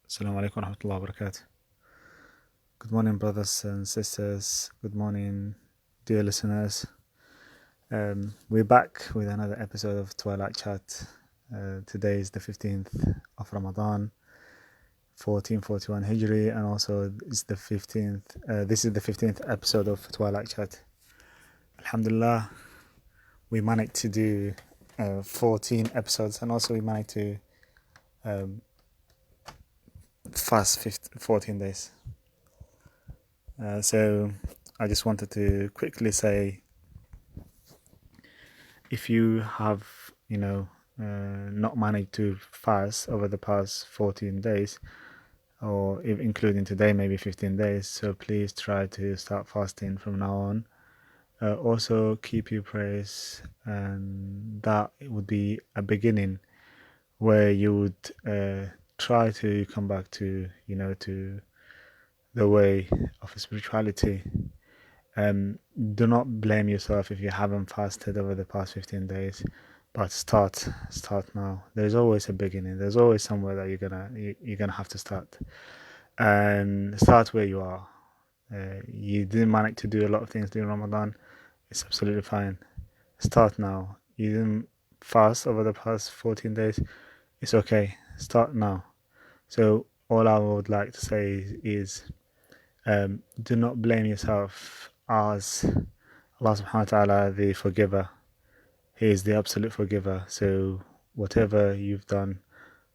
Assalamu alaikum wa rahmatullahi wa barakatuh. Good morning, brothers and sisters. Good morning, dear listeners. We're back with another episode of Twilight Chat. Today is the 15th of Ramadan, 1441 Hijri, and also it's the 15th. This is the 15th episode of Twilight Chat. Alhamdulillah, we managed to do 14 episodes, and also we managed to fast 14 days. So I just wanted to quickly say, if you have, not managed to fast over the past 14 days, or if including today, maybe 15 days, so please try to start fasting from now on. Also, keep your prayers, and that would be a beginning where you would try to come back to, to the way of spirituality. Do not blame yourself if you haven't fasted over the past 15 days, but start now. There's always a beginning. There's always somewhere that you're gonna have to start, and start where you are. You didn't manage to do a lot of things during Ramadan. It's absolutely fine. Start now. You didn't fast over the past 14 days. It's okay. Start now. So all I would like to say is, do not blame yourself, as Allah subhanahu wa ta'ala, the forgiver. He is the absolute forgiver. So whatever you've done,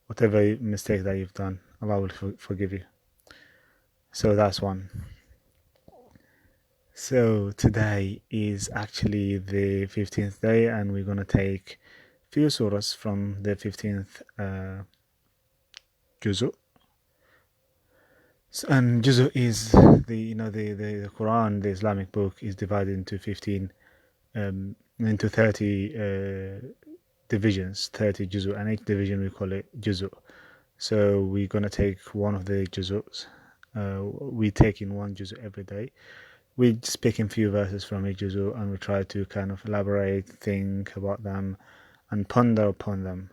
whatever mistake that you've done, Allah will forgive you. So that's one. So today is actually the 15th day, and we're going to take few surahs from the 15th juzu. And juzu is the Quran, the Islamic book, is divided into 30 divisions, 30 juzu, and each division we call it juzu. So we're gonna take one of the juzus. We take in one juzu every day. We just pick in few verses from each juzu, and we try to kind of elaborate, think about them, and ponder upon them,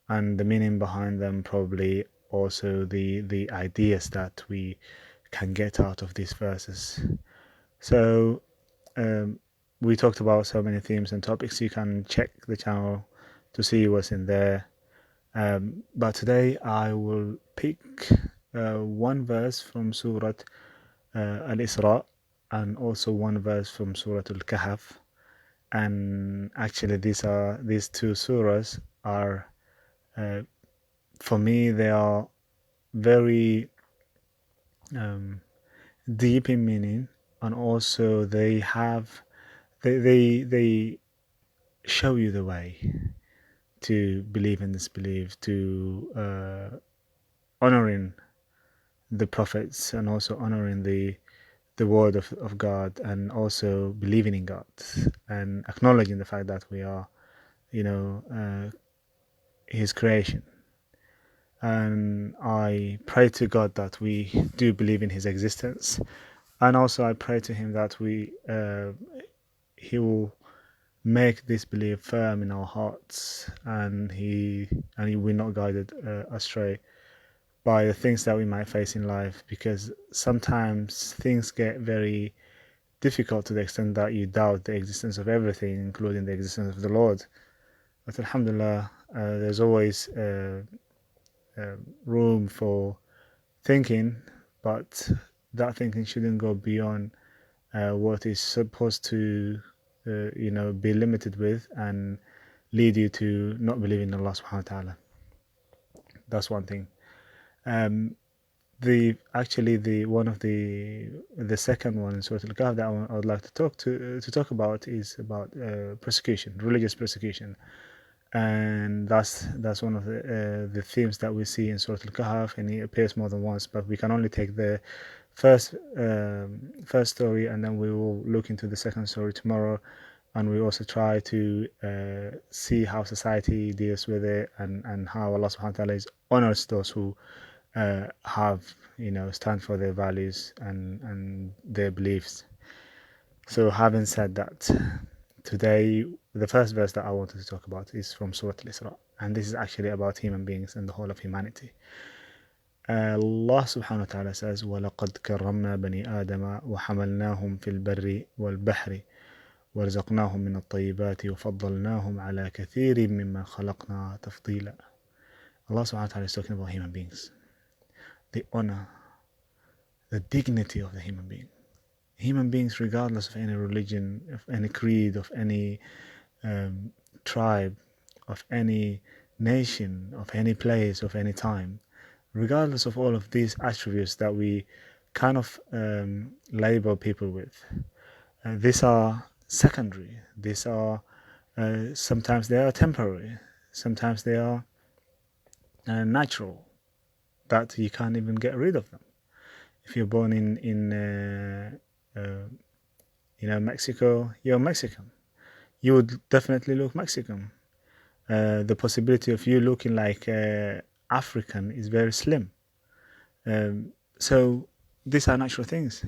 and the meaning behind them, probably also the ideas that we can get out of these verses. So we talked about so many themes and topics. You can check the channel to see what's in there. But today I will pick one verse from Surah Al-Isra, and also one verse from Surah Al-Kahf. And actually these two surahs are, for me, they are very deep in meaning, and also they show you the way to believe in disbelief, to honoring the prophets, and also honoring the word of God, and also believing in God, and acknowledging the fact that we are, His creation. And I pray to God that we do believe in His existence, and also I pray to Him that He will make this belief firm in our hearts, and He will not guide it astray by the things that we might face in life, because sometimes things get very difficult to the extent that you doubt the existence of everything, including the existence of the Lord. But alhamdulillah, there's always room for thinking, but that thinking shouldn't go beyond what is supposed to be limited with, and lead you to not believe in Allah subhanahu wa ta'ala. That's one thing. The second one in Surah Al-Kahf that I would like to talk about is about persecution, religious persecution. And that's one of the themes that we see in Surah Al-Kahf, and it appears more than once, but we can only take the first story, and then we will look into the second story tomorrow, and we also try to see how society deals with it, and how Allah subhanahu wa ta'ala honors those who have, stand for their values and their beliefs. So having said that, today the first verse that I wanted to talk about is from Surah Al-Isra, and this is actually about human beings and the whole of humanity. Allah subhanahu wa ta'ala says, وَلَقَدْ كَرَّمْنَا بَنِي آدَمَ وَحَمَلْنَاهُم فِي الْبَرِّ وَالْبَحْرِ وَرَزَقْنَاهُم مِّنَ الطَّيِّبَاتِ وَفَضَّلْنَاهُم عَلَى كَثِيرٍ مِّمَّنْ خَلَقْنَا تَفْضِيلًا. Allah subhanahu wa ta'ala is talking about human beings. The honor, the dignity of the human being. Human beings, regardless of any religion, of any creed, of any tribe, of any nation, of any place, of any time, regardless of all of these attributes that we kind of label people with, these are secondary. These are sometimes they are temporary, sometimes they are natural, that you can't even get rid of them. If you're born in Mexico, you're Mexican. You would definitely look Mexican. The possibility of you looking like African is very slim. So these are natural things.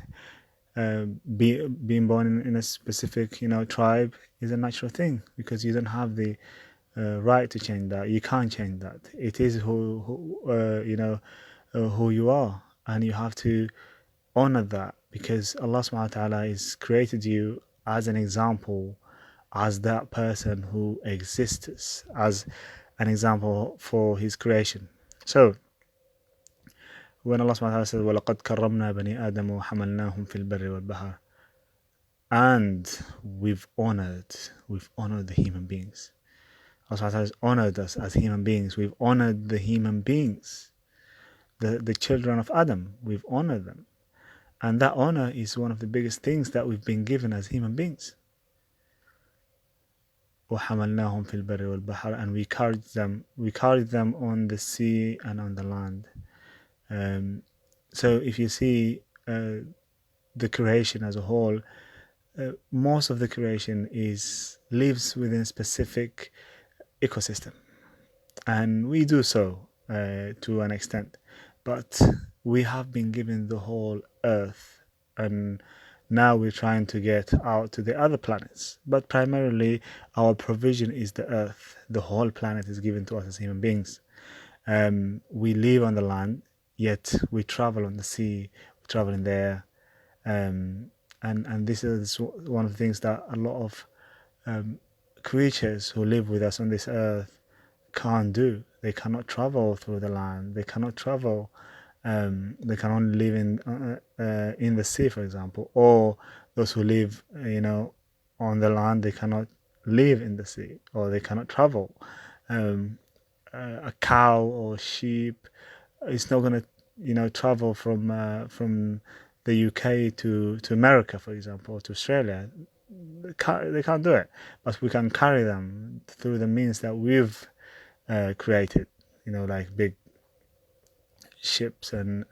Being born in a specific, tribe is a natural thing, because you don't have the right to change that. You can't change that. It is who you are, and you have to honor that, because Allah subhanahu wa ta'ala has created you as an example, as that person who exists, as an example for his creation. So when Allah subhanahu wa ta'ala says, وَلَقَدْ كَرَّمْنَا بَنِي آدَمَ وَحَمَلْنَاهُمْ فِي الْبَرِّ وَالْبَحْرِ, and we've honored the human beings. Allah subhanahu wa ta'ala has honored us as human beings. We've honored the human beings, the children of Adam. We've honored them. And that honor is one of the biggest things that we've been given as human beings. وَحَمَلْنَاهُمْ فِي الْبَرِّ وَالْبَحْرِ, and we carried them on the sea and on the land. So if you see the creation as a whole, most of the creation lives within a specific ecosystem, and we do so to an extent, but we have been given the whole earth, and now we're trying to get out to the other planets, but primarily our provision is the earth. The whole planet is given to us as human beings. We live on the land, yet we travel on the sea, we travel in the air, and this is one of the things that a lot of creatures who live with us on this earth can't do. They cannot travel through the land. They cannot travel. They can only live in the sea, for example. Or those who live, on the land, they cannot live in the sea, or they cannot travel. A cow or sheep is not going to, travel from the UK to America, for example, or to Australia. They can't do it, but we can carry them through the means that we've created, like big ships and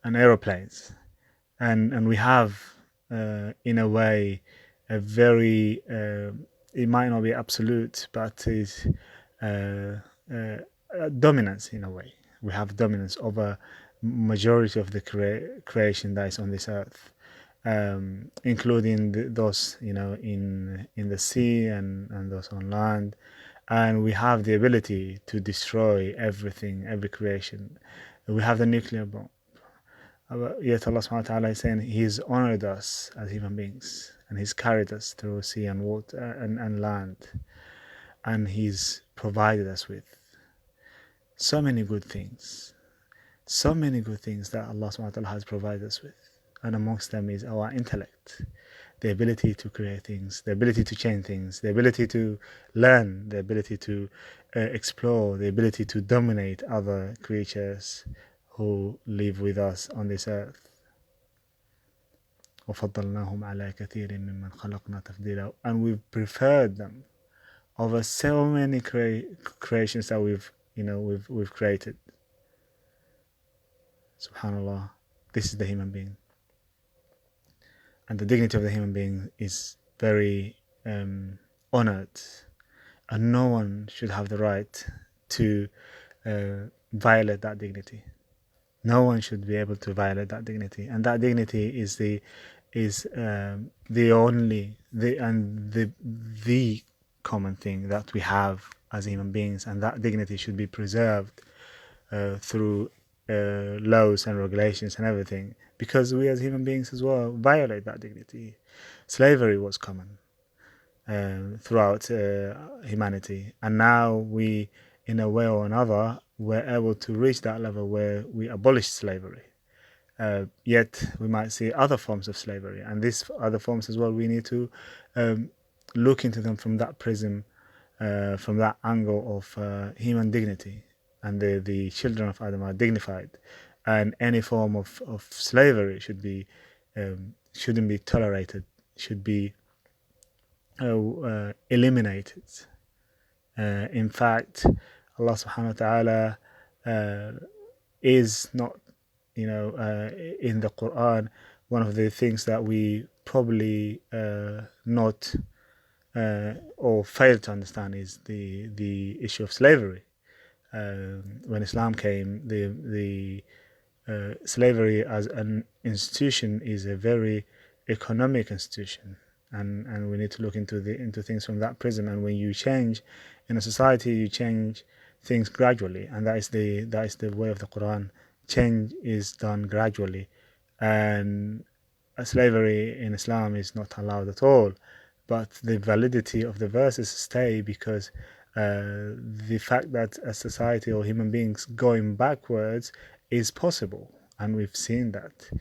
aeroplanes, and we have in a way a very it might not be absolute, but is dominance in a way. We have dominance over majority of the creation that is on this earth, including those in the sea and those on land, and we have the ability to destroy everything, every creation. We have the nuclear bomb. Yet Allah subhanahu wa ta'ala is saying He's honored us as human beings, and He's carried us through sea and water and land, and He's provided us with so many good things that Allah subhanahu wa ta'ala has provided us with. And amongst them is our intellect, the ability to create things, the ability to change things, the ability to learn, the ability to explore, the ability to dominate other creatures who live with us on this earth. وَفَضَّلْنَاهُمْ عَلَى كَثِيرٍ مِّمَّنْ خَلَقْنَا تَفْضِيلًا, and we've preferred them over so many creations that we've created. Subhanallah, this is the human being. And the dignity of the human being is very honored, and no one should have the right to violate that dignity. No one should be able to violate that dignity, and that dignity is the common thing that we have as human beings, and that dignity should be preserved through laws and regulations and everything, because we as human beings as well violate that dignity. Slavery was common throughout humanity, and now we, in a way or another, were able to reach that level where we abolished slavery. Yet we might see other forms of slavery, and these other forms as well, we need to look into them from that prism, from that angle of human dignity. And the children of Adam are dignified, and any form of slavery shouldn't be tolerated, should be eliminated. In fact, Allah subhanahu wa ta'ala is not, in the Quran, one of the things that we probably not or fail to understand is the issue of slavery. When Islam came, the slavery as an institution is a very economic institution, and we need to look into things from that prism. And when you change in a society, you change things gradually, and that is the way of the Quran. Change is done gradually, and slavery in Islam is not allowed at all. But the validity of the verses stay, because the fact that a society or human beings going backwards is possible, and we've seen that.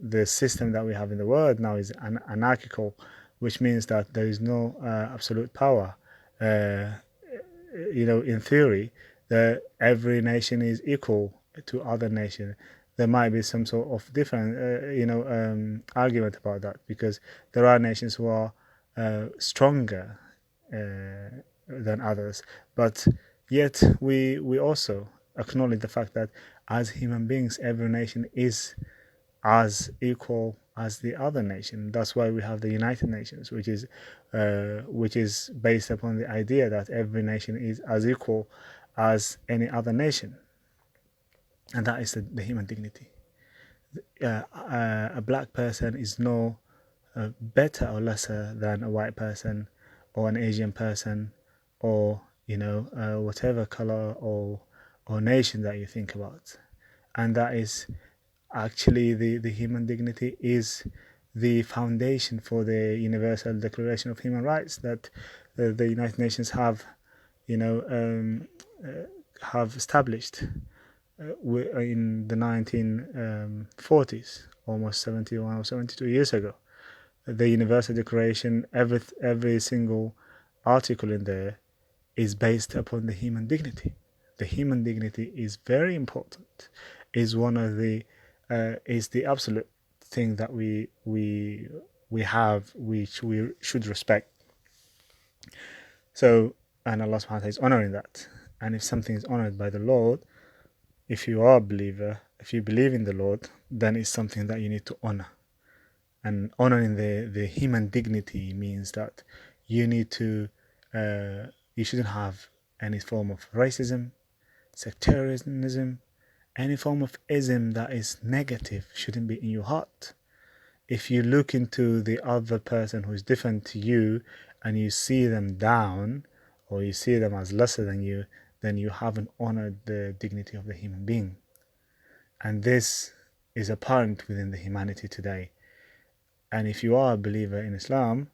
The system that we have in the world now is anarchical, which means that there is no absolute power. In theory, that every nation is equal to other nations. There might be some sort of different, argument about that, because there are nations who are stronger than others, but yet we also acknowledge the fact that as human beings, every nation is as equal as the other nation. That's why we have the United Nations, which is based upon the idea that every nation is as equal as any other nation, and that is the human dignity. A black person is no better or lesser than a white person or an Asian person, or whatever color or nation that you think about. And that is actually the human dignity is the foundation for the Universal Declaration of Human Rights that the United Nations have established in the 1940s, almost 71 or 72 years ago. The Universal Declaration, every single article in there is based upon the human dignity. The human dignity is very important. Is one of the is the absolute thing that we have, which we should respect. So, and Allah subhanahu wa ta'ala is honoring that. And if something is honored by the Lord, if you are a believer, if you believe in the Lord, then it's something that you need to honor. And honoring the human dignity means that you need to, you shouldn't have any form of racism, sectarianism, any form of ism that is negative shouldn't be in your heart. If you look into the other person who is different to you and you see them down, or you see them as lesser than you, then you haven't honored the dignity of the human being. And this is apparent within the humanity today. And if you are a believer in Islam,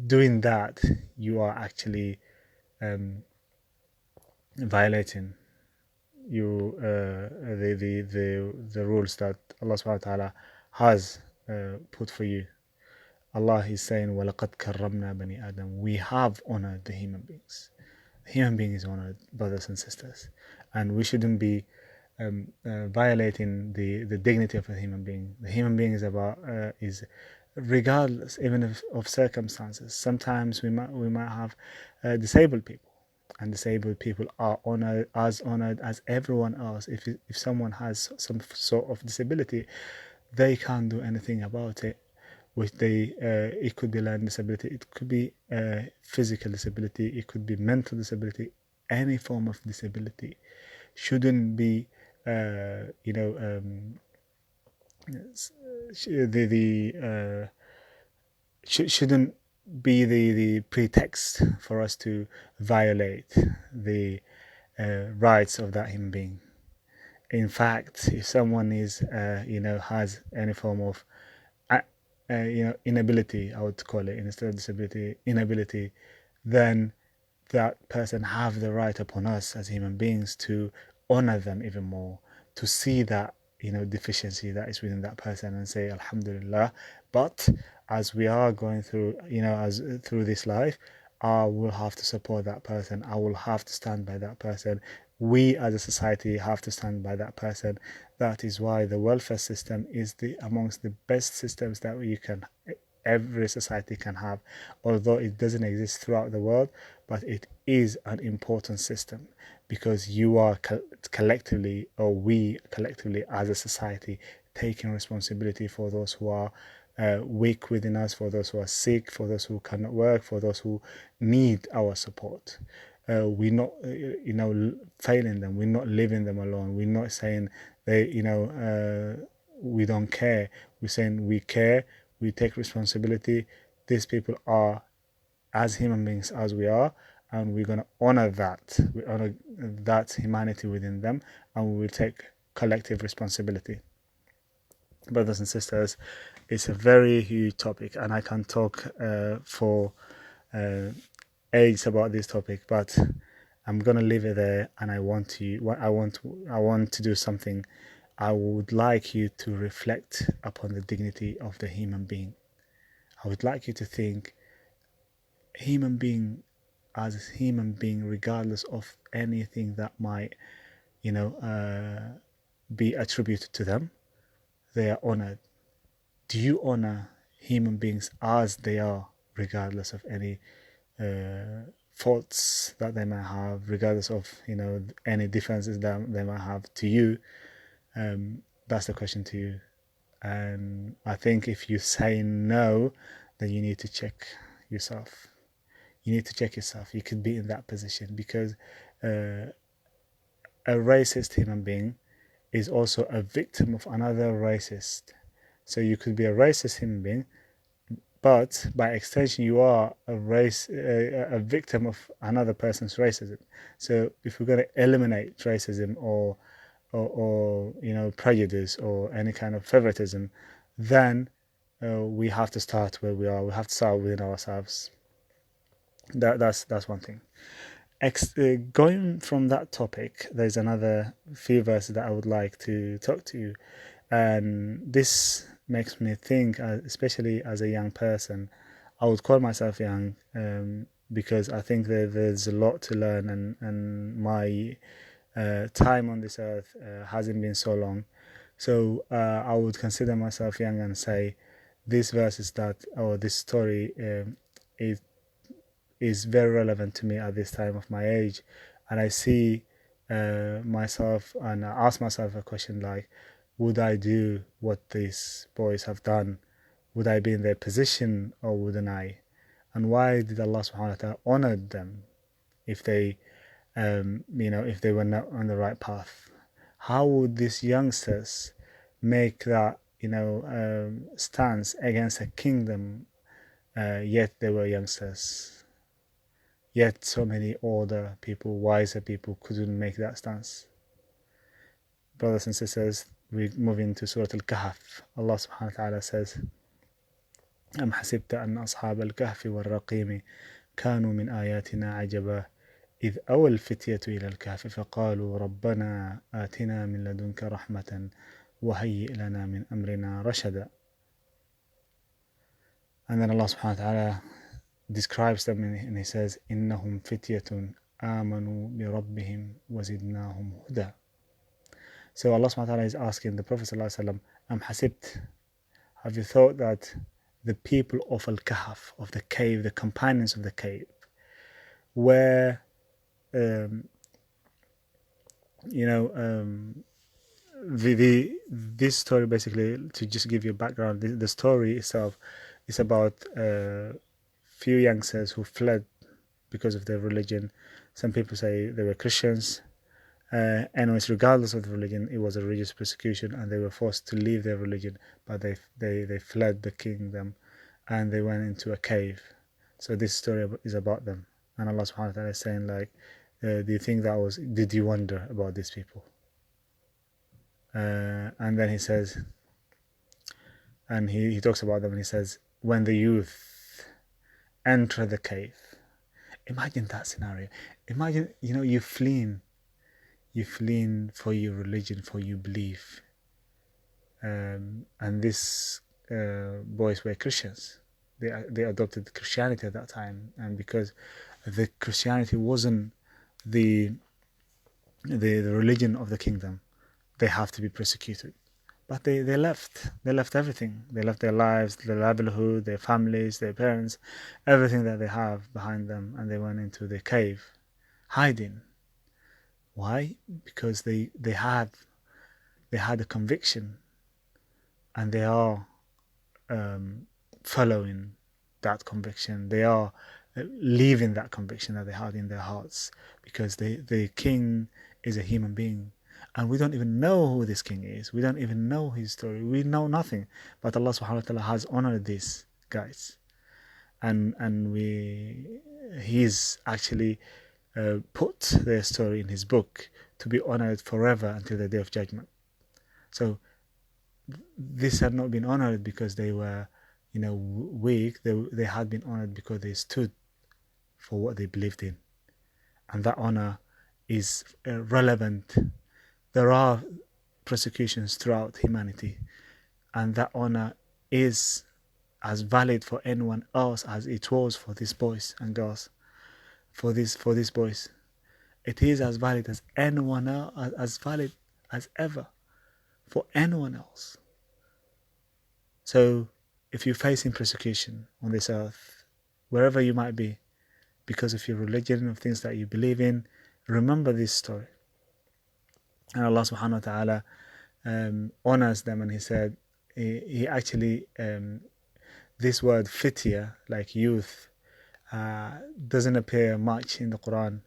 doing that, you are actually violating the rules that Allah subhanahu wa ta'ala has put for you. Allah is saying, وَلَقَدْ كَرَّمْنَا بَنِي آدَمَ. We have honored the human beings. The human being is honored, brothers and sisters, and we shouldn't be violating the dignity of a human being. The human being is regardless even of circumstances. Sometimes we might have disabled people, and disabled people are honored as everyone else. If someone has some sort of disability, they can't do anything about it. It could be learning disability, it could be physical disability, it could be mental disability. Any form of disability shouldn't be shouldn't be the pretext for us to violate the rights of that human being. In fact, if someone is, has any form of, inability, I would call it, instead of disability, inability, then that person have the right upon us as human beings to honor them even more, to see that deficiency that is within that person and say Alhamdulillah. But as we are going through, as through this life, I will have to support that person. I will have to stand by that person. We as a society have to stand by that person. That is why the welfare system is amongst the best systems that every society can have, although it doesn't exist throughout the world. But it is an important system, because you are collectively, or we collectively as a society, taking responsibility for those who are weak within us, for those who are sick, for those who cannot work, for those who need our support. We're not, failing them. We're not leaving them alone. We're not saying we don't care. We're saying we care. We take responsibility. These people are as human beings as we are, and we're going to honor that. We honor that humanity within them, and we will take collective responsibility. Brothers and sisters, it's a very huge topic, and I can talk for ages about this topic, but I'm gonna leave it there. And I want to do something. I would like you to reflect upon the dignity of the human being. I would like you to think human being as human being, regardless of anything that might be attributed to them. They are honored. Do you honor human beings as they are, regardless of any faults that they might have, regardless of any differences that they might have to you? That's the question to you. And I think if you say no, then you need to check yourself. You need to check yourself. You could be in that position, because a racist human being is also a victim of another racist. So you could be a racist human being, but by extension you are a victim of another person's racism. So if we're going to eliminate racism or prejudice or any kind of favoritism, then we have to start where we are. We have to start within ourselves. That's one thing. Going from that topic, there's another few verses that I would like to talk to you, and this makes me think, especially as a young person. I would call myself young, because I think that there's a lot to learn, and my time on this earth hasn't been so long. So I would consider myself young and say this story is very relevant to me at this time of my age. And I see myself, and I ask myself a question like, would I do what these boys have done? Would I be in their position, or wouldn't I? And why did Allah subhanahu wa ta'ala honor them if they if they were not on the right path? How would these youngsters make that stance against a kingdom, yet they were youngsters? Yet so many older people, wiser people couldn't make that stance. Brothers and sisters, we move into Surah Al-Kahf. Allah subhanahu wa ta'ala says, أم حسبت أن أصحاب الكهف والرقيم كانوا من آياتنا عجبا إذ أوى الفتية إلى الكهف فقالوا ربنا آتنا من لدنك رحمة وهيئ لنا من أمرنا رشدا. And then Allah subhanahu wa ta'ala describes them, and he says, إنهم فتية آمنوا بربهم وزدناهم هدى. So Allah subhanahu wa ta'ala is asking the Prophet sallallahu alaihi wasallam, Am hasibt, have you thought that the people of Al-Kahf, of the cave, the companions of the cave, were this story, basically, to just give you a background, the story itself is about few youngsters who fled because of their religion. Some people say they were Christians. Anyways, regardless of the religion, it was a religious persecution, and they were forced to leave their religion. But they fled the kingdom, and they went into a cave. So this story is about them. And Allah subhanahu wa ta'ala is saying, like, Do you think that was? Did you wonder about these people? And then he says, and he talks about them, and he says, when the youth enter the cave. Imagine that scenario. Imagine, you fleeing for your religion, for your belief. And these boys were Christians. They adopted Christianity at that time, and because the Christianity wasn't the religion of the kingdom, they have to be persecuted. But they left. They left everything. They left their lives, their livelihood, their families, their parents, everything that they have behind them, and they went into the cave, hiding. Why? Because they had a conviction, and they are following that conviction. They are leaving that conviction that they had in their hearts, because the king is a human being, and we don't even know who this king is. We don't even know his story. We know nothing. But Allah subhanahu wa ta'ala has honored these guys, and he's actually put their story in his book to be honored forever until the day of judgment. So this had not been honored because they were, weak. They had been honored because they stood for what they believed in, and that honor is relevant. There are persecutions throughout humanity, and that honor is as valid for anyone else as it was for these boys and girls. For these boys, it is as valid as anyone else, as valid as ever for anyone else. So if you're facing persecution on this earth, wherever you might be, because of your religion, of things that you believe in, remember this story. And Allah subhanahu wa ta'ala honors them, and he said, he actually, this word fitya, like youth, doesn't appear much in the Quran.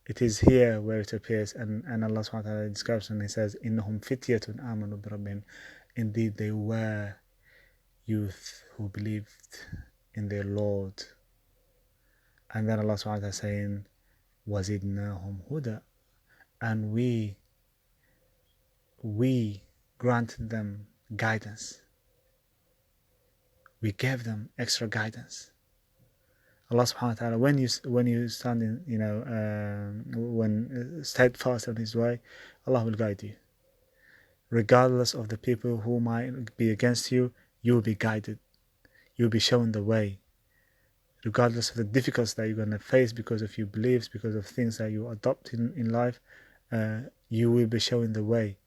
It is here where it appears, and Allah subhanahu wa ta'ala describes, and he says, إِنَّهُمْ فِتْيَةٌ آمَنُوا بِرَبِّهِمْ. Indeed, they were youth who believed in their Lord. And then Allah subhanahu wa ta'ala saying, وَزِدْنَاهُمْ هُدًى. And we granted them guidance. We gave them extra guidance. Allah subhanahu wa ta'ala, when you stand in, when steadfast on his way, Allah will guide you. Regardless of the people who might be against you, you will be guided. You will be shown the way. Regardless of the difficulties that you're going to face because of your beliefs, because of things that you adopt in life, you will be shown the way.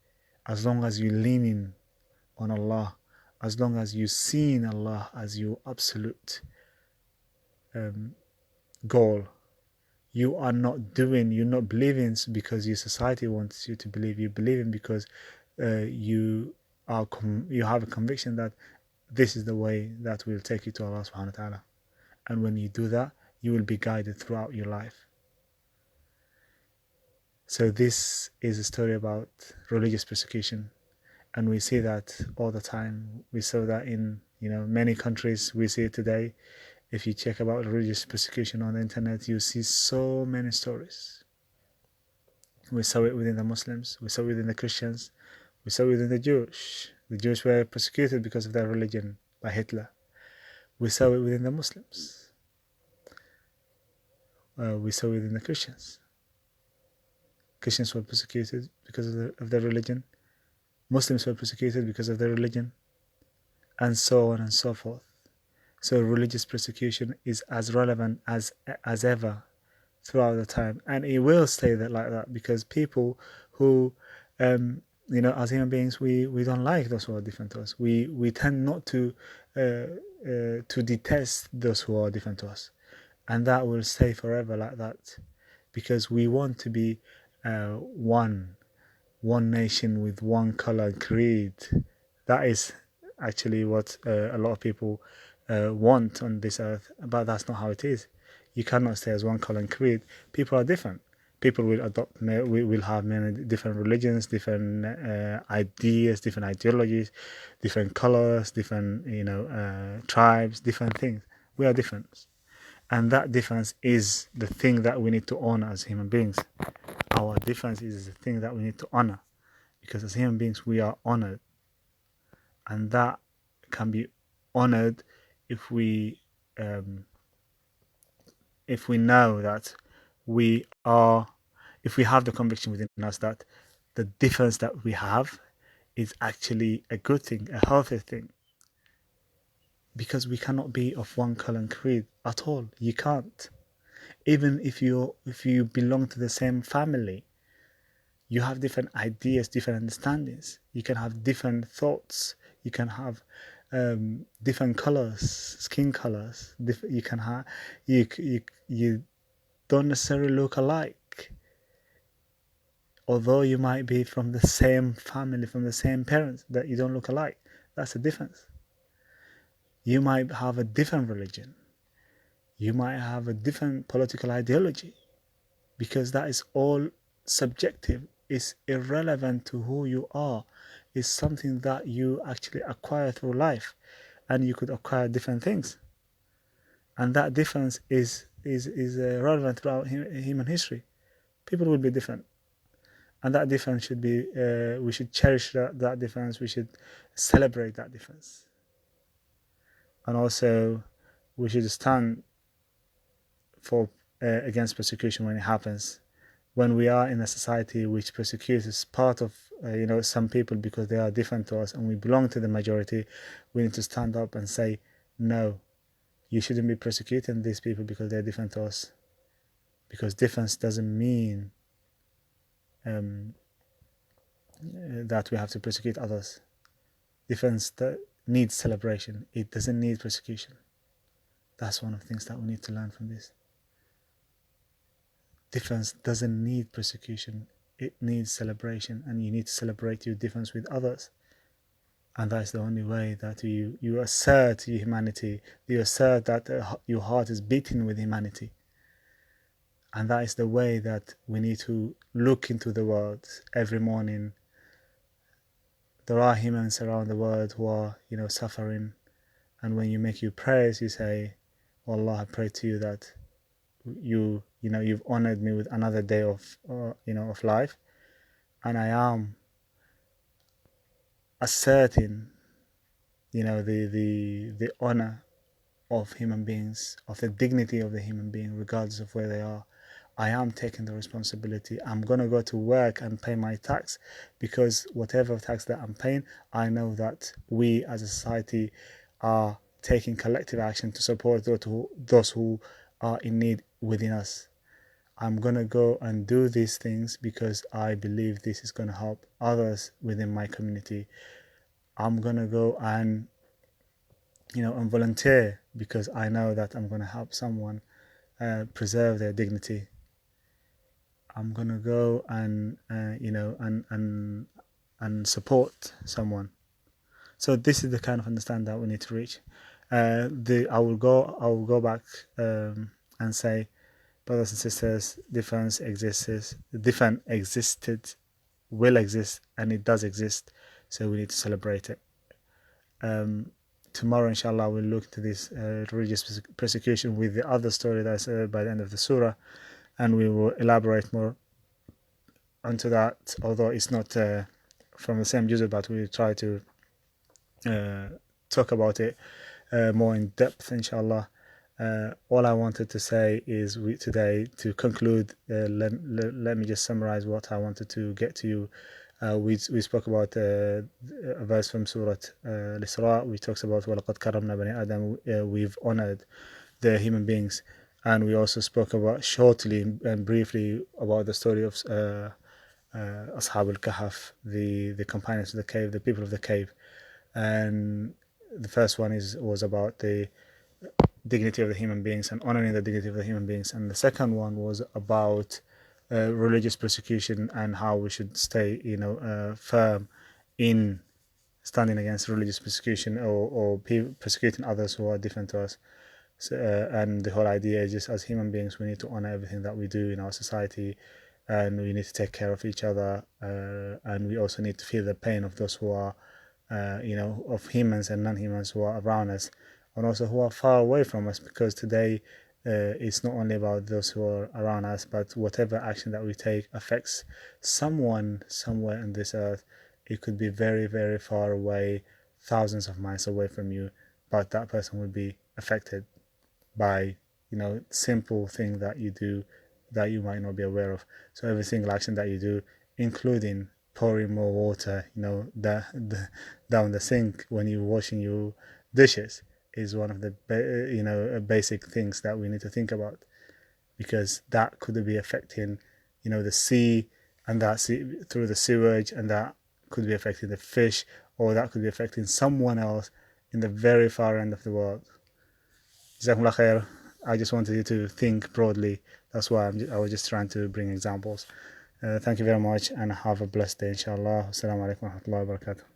As long as you're leaning on Allah, as long as you see in Allah as your absolute goal, you're not believing because your society wants you to believe. You believe in because you have a conviction that this is the way that will take you to Allah subhanahu wa ta'ala. And when you do that, you will be guided throughout your life. So this is a story about religious persecution, and we see that all the time. We saw that in many countries. We see it today. If you check about religious persecution on the internet, you see so many stories. We saw it within the Muslims. We saw it within the Christians. We saw it within the Jewish. The Jews were persecuted because of their religion by Hitler. We saw it within the Muslims. We saw it within the Christians. Christians were persecuted because of their religion. Muslims were persecuted because of their religion, and so on and so forth. So religious persecution is as relevant as ever throughout the time, and it will stay like that, because people who, as human beings, we don't like those who are different to us. We tend not to detest those who are different to us, and that will stay forever like that, because we want to be one nation with one color and creed. That is actually what a lot of people want on this earth, but that's not how it is. You cannot stay as one color and creed. People are different. People will have many different religions, different ideas, different ideologies, different colors, different tribes, different things. We are different, And that difference is the thing that we need to honor as human beings. Our difference is the thing that we need to honor, because as human beings we are honored, and that can be honored if we know that we are, if we have the conviction within us that the difference that we have is actually a good thing, a healthy thing. Because we cannot be of one color and creed at all. You can't. Even if you belong to the same family, you have different ideas, different understandings. You can have different thoughts. You can have different colors, skin colors. You can have you don't necessarily look alike, although you might be from the same family, from the same parents, that you don't look alike. That's the difference. You might have a different religion. You might have a different political ideology, because that is all subjective. It's irrelevant to who you are. It's something that you actually acquire through life, and you could acquire different things. And that difference is relevant throughout human history. People will be different, and that difference should be, we should cherish that difference. We should celebrate that difference, and also we should stand for against persecution when it happens. When we are in a society which persecutes part of some people because they are different to us, and we belong to the majority, we need to stand up and say, no, you shouldn't be persecuting these people because they're different to us. Because difference doesn't mean that we have to persecute others. Difference that needs celebration. It doesn't need persecution. That's one of the things that we need to learn from this. Difference doesn't need persecution. It needs celebration, and you need to celebrate your difference with others. And that is the only way that you assert your humanity. You assert that your heart is beating with humanity. And that is the way that we need to look into the world every morning. There are humans around the world who are, suffering. And when you make your prayers, you say, oh Allah, I pray to you that you've honored me with another day of life, and I am asserting the honor of human beings, of the dignity of the human being, regardless of where they are. I am taking the responsibility. I'm going to go to work and pay my tax, because whatever tax that I'm paying, I know that we as a society are taking collective action to support those who are in need within us. I'm going to go and do these things because I believe this is going to help others within my community. I'm going to go and and volunteer because I know that I'm going to help someone preserve their dignity. I'm going to go and and support someone. So this is the kind of understanding that we need to reach. I will go back and say, brothers and sisters, difference existed, will exist, and it does exist. So we need to celebrate it. Tomorrow, inshallah, we'll look into this religious persecution with the other story that's by the end of the surah, and we will elaborate more onto that. Although it's not from the same juz, but we'll try to talk about it more in depth, inshallah. All I wanted to say is today, to conclude, let me just summarize what I wanted to get to you. We spoke about a verse from Surah Al-Isra, which talks about وَلَقَدْ كَرَّمْنَا بَنِي آدَمَ. We've honored the human beings. And we also spoke about shortly and briefly about the story of Ashab al-Kahf, the companions of the cave, the people of the cave. And the first one was about the dignity of the human beings and honoring the dignity of the human beings, and the second one was about religious persecution and how we should stay firm in standing against religious persecution or persecuting others who are different to us. So, and the whole idea is just, as human beings, we need to honor everything that we do in our society, and we need to take care of each other, and we also need to feel the pain of those who are of humans and non-humans who are around us, and also who are far away from us, because today it's not only about those who are around us, but whatever action that we take affects someone somewhere on this earth. It could be very, very far away, thousands of miles away from you, but that person would be affected by, simple thing that you do that you might not be aware of. So every single action that you do, including pouring more water, down the sink when you're washing your dishes, is one of the basic things that we need to think about, because that could be affecting, the sea, and that through the sewage, and that could be affecting the fish, or that could be affecting someone else in the very far end of the world. Jazakumullah khair. I just wanted you to think broadly. That's why I was just trying to bring examples. Thank you very much, and have a blessed day, inshallah. Assalamu alaikum wa rahmatullahi wa barakatuh.